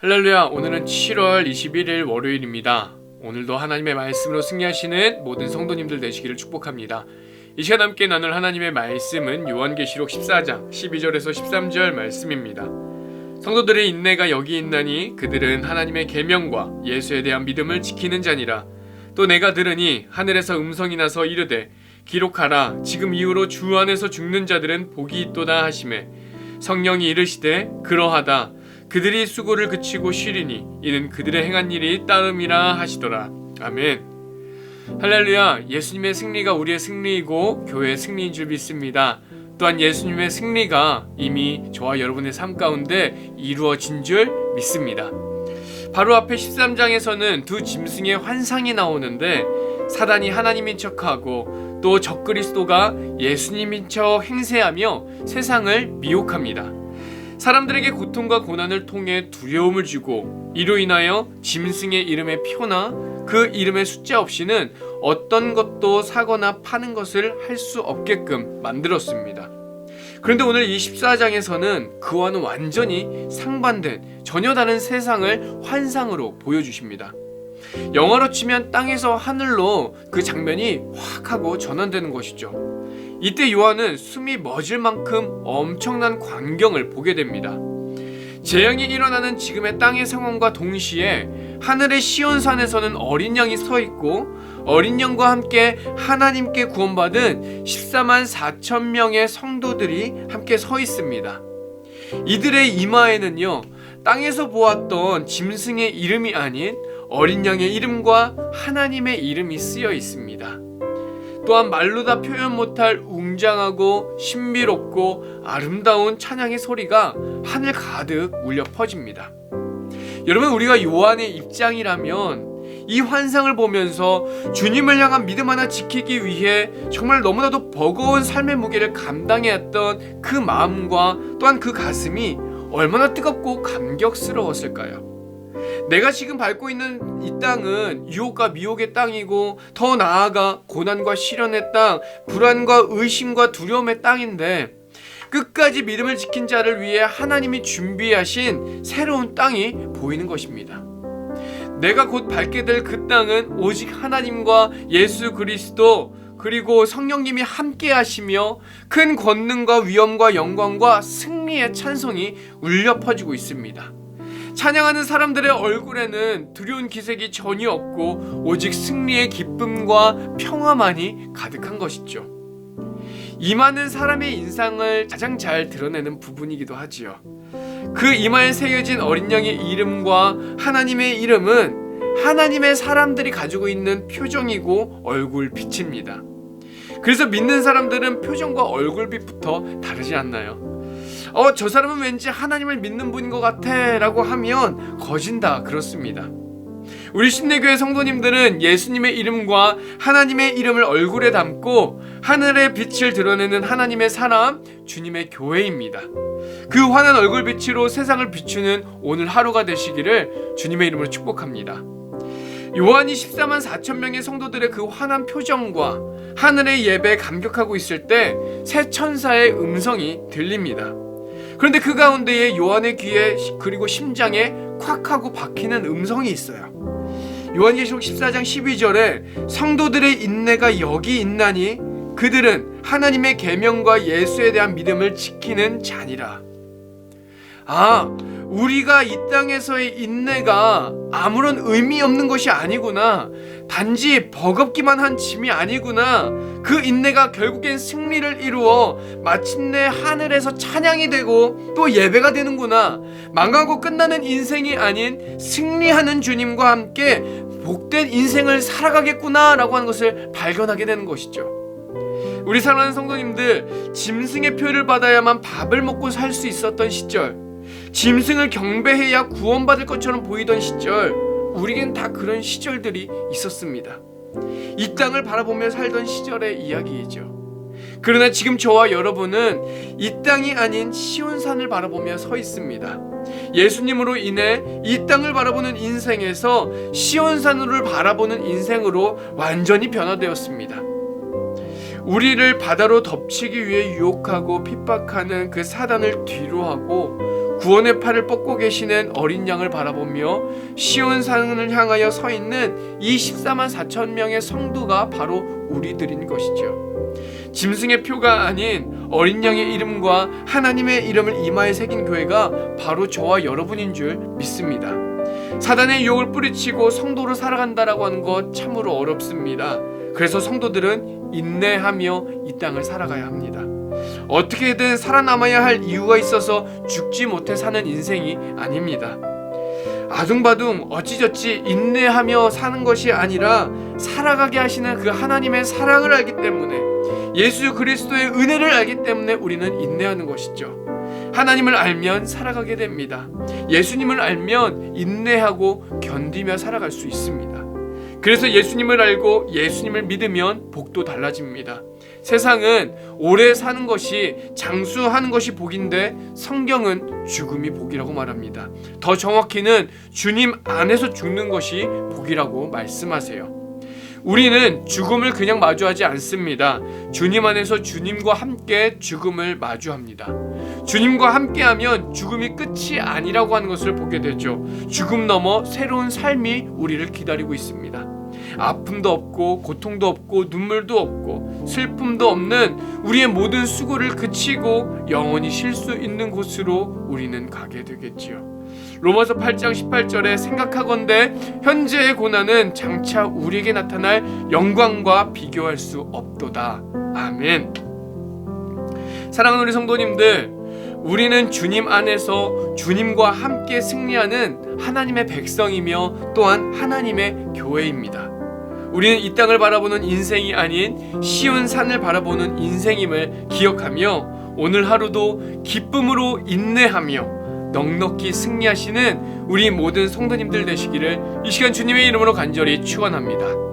할렐루야. 오늘은 7월 21일 월요일입니다. 오늘도 하나님의 말씀으로 승리하시는 모든 성도님들 되시기를 축복합니다. 이 시간 함께 나눌 하나님의 말씀은 요한계시록 14장 12절에서 13절 말씀입니다. 성도들의 인내가 여기 있나니 그들은 하나님의 계명과 예수에 대한 믿음을 지키는 자니라. 또 내가 들으니 하늘에서 음성이 나서 이르되 기록하라. 지금 이후로 주 안에서 죽는 자들은 복이 있도다 하시매 성령이 이르시되 그러하다. 그들이 수고를 그치고 쉬리니 이는 그들의 행한 일이 따름이라 하시더라. 아멘. 할렐루야. 예수님의 승리가 우리의 승리이고 교회의 승리인 줄 믿습니다. 또한 예수님의 승리가 이미 저와 여러분의 삶 가운데 이루어진 줄 믿습니다. 바로 앞에 13장에서는 두 짐승의 환상이 나오는데 사단이 하나님인 척하고 또 적그리스도가 예수님인 척 행세하며 세상을 미혹합니다. 사람들에게 고통과 고난을 통해 두려움을 주고 이로 인하여 짐승의 이름의 표나 그 이름의 숫자 없이는 어떤 것도 사거나 파는 것을 할 수 없게끔 만들었습니다. 그런데 오늘 이 14장에서는 그와는 완전히 상반된 전혀 다른 세상을 환상으로 보여주십니다. 영어로 치면 땅에서 하늘로 그 장면이 확 하고 전환되는 것이죠. 이때 요한은 숨이 멎을 만큼 엄청난 광경을 보게 됩니다. 재앙이 일어나는 지금의 땅의 상황과 동시에 하늘의 시온산에서는 어린 양이 서 있고 어린 양과 함께 하나님께 구원받은 14만 4천 명의 성도들이 함께 서 있습니다. 이들의 이마에는요, 땅에서 보았던 짐승의 이름이 아닌 어린 양의 이름과 하나님의 이름이 쓰여 있습니다. 또한 말로 다 표현 못할 웅장하고 신비롭고 아름다운 찬양의 소리가 하늘 가득 울려 퍼집니다. 여러분, 우리가 요한의 입장이라면 이 환상을 보면서 주님을 향한 믿음 하나 지키기 위해 정말 너무나도 버거운 삶의 무게를 감당해야 했던 그 마음과 또한 그 가슴이 얼마나 뜨겁고 감격스러웠을까요? 내가 지금 밟고 있는 이 땅은 유혹과 미혹의 땅이고 더 나아가 고난과 시련의 땅, 불안과 의심과 두려움의 땅인데 끝까지 믿음을 지킨 자를 위해 하나님이 준비하신 새로운 땅이 보이는 것입니다. 내가 곧 밟게 될 그 땅은 오직 하나님과 예수 그리스도 그리고 성령님이 함께 하시며 큰 권능과 위엄과 영광과 승리의 찬송이 울려 퍼지고 있습니다. 찬양하는 사람들의 얼굴에는 두려운 기색이 전혀 없고 오직 승리의 기쁨과 평화만이 가득한 것이죠. 이 많은 사람의 인상을 가장 잘 드러내는 부분이기도 하지요. 그 이마에 새겨진 어린 양의 이름과 하나님의 이름은 하나님의 사람들이 가지고 있는 표정이고 얼굴빛입니다. 그래서 믿는 사람들은 표정과 얼굴빛부터 다르지 않나요? 저 사람은 왠지 하나님을 믿는 분인 것 같아 라고 하면 거진다 그렇습니다. 우리 신내교회 성도님들은 예수님의 이름과 하나님의 이름을 얼굴에 담고 하늘의 빛을 드러내는 하나님의 사람 주님의 교회입니다. 그 환한 얼굴빛으로 세상을 비추는 오늘 하루가 되시기를 주님의 이름으로 축복합니다. 요한이 14만 4천 명의 성도들의 그 환한 표정과 하늘의 예배에 감격하고 있을 때 새 천사의 음성이 들립니다. 그런데 그 가운데에 요한의 귀에 그리고 심장에 콱 하고 박히는 음성이 있어요. 요한계시록 14장 12절에 성도들의 인내가 여기 있나니 그들은 하나님의 계명과 예수에 대한 믿음을 지키는 자니라. 우리가 이 땅에서의 인내가 아무런 의미 없는 것이 아니구나. 단지 버겁기만 한 짐이 아니구나. 그 인내가 결국엔 승리를 이루어 마침내 하늘에서 찬양이 되고 또 예배가 되는구나. 망하고 끝나는 인생이 아닌 승리하는 주님과 함께 복된 인생을 살아가겠구나 라고 하는 것을 발견하게 되는 것이죠. 우리 사랑하는 성도님들, 짐승의 표를 받아야만 밥을 먹고 살 수 있었던 시절, 짐승을 경배해야 구원받을 것처럼 보이던 시절, 우리겐 다 그런 시절들이 있었습니다. 이 땅을 바라보며 살던 시절의 이야기이죠. 그러나 지금 저와 여러분은 이 땅이 아닌 시온산을 바라보며 서 있습니다. 예수님으로 인해 이 땅을 바라보는 인생에서 시온산을 바라보는 인생으로 완전히 변화되었습니다. 우리를 바다로 덮치기 위해 유혹하고 핍박하는 그 사단을 뒤로하고 구원의 팔을 뻗고 계시는 어린 양을 바라보며 시온 산을 향하여 서 있는 이 14만 4천 명의 성도가 바로 우리들인 것이죠. 짐승의 표가 아닌 어린 양의 이름과 하나님의 이름을 이마에 새긴 교회가 바로 저와 여러분인 줄 믿습니다. 사단의 유혹을 뿌리치고 성도로 살아간다라고 하는 것 참으로 어렵습니다. 그래서 성도들은 인내하며 이 땅을 살아가야 합니다. 어떻게든 살아남아야 할 이유가 있어서 죽지 못해 사는 인생이 아닙니다. 아둥바둥 어찌저찌 인내하며 사는 것이 아니라 살아가게 하시는 그 하나님의 사랑을 알기 때문에, 예수 그리스도의 은혜를 알기 때문에 우리는 인내하는 것이죠. 하나님을 알면 살아가게 됩니다. 예수님을 알면 인내하고 견디며 살아갈 수 있습니다. 그래서 예수님을 알고 예수님을 믿으면 복도 달라집니다. 세상은 오래 사는 것이, 장수하는 것이 복인데 성경은 죽음이 복이라고 말합니다. 더 정확히는 주님 안에서 죽는 것이 복이라고 말씀하세요. 우리는 죽음을 그냥 마주하지 않습니다. 주님 안에서 주님과 함께 죽음을 마주합니다. 주님과 함께하면 죽음이 끝이 아니라고 하는 것을 보게 되죠. 죽음 넘어 새로운 삶이 우리를 기다리고 있습니다. 아픔도 없고 고통도 없고 눈물도 없고 슬픔도 없는 우리의 모든 수고를 그치고 영원히 쉴 수 있는 곳으로 우리는 가게 되겠지요. 로마서 8장 18절에 생각하건대 현재의 고난은 장차 우리에게 나타날 영광과 비교할 수 없도다. 아멘. 사랑하는 우리 성도님들, 우리는 주님 안에서 주님과 함께 승리하는 하나님의 백성이며 또한 하나님의 교회입니다. 우리는 이 땅을 바라보는 인생이 아닌 시온 산을 바라보는 인생임을 기억하며 오늘 하루도 기쁨으로 인내하며 넉넉히 승리하시는 우리 모든 성도님들 되시기를 이 시간 주님의 이름으로 간절히 축원합니다.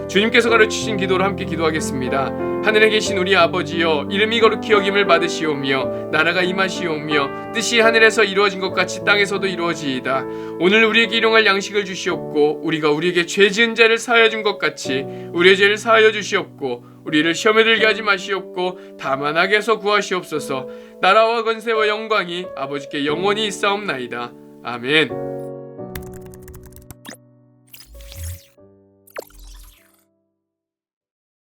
주님께서 가르치신 기도로 함께 기도하겠습니다. 하늘에 계신 우리 아버지여, 이름이 거룩히 여김을 받으시오며 나라가 임하시오며 뜻이 하늘에서 이루어진 것 같이 땅에서도 이루어지이다. 오늘 우리에게 일용할 양식을 주시옵고 우리가 우리에게 죄 지은 자를 사하여 준 것 같이 우리의 죄를 사하여 주시옵고 우리를 시험에 들게 하지 마시옵고 다만 악에서 구하시옵소서. 나라와 권세와 영광이 아버지께 영원히 있사옵나이다. 아멘.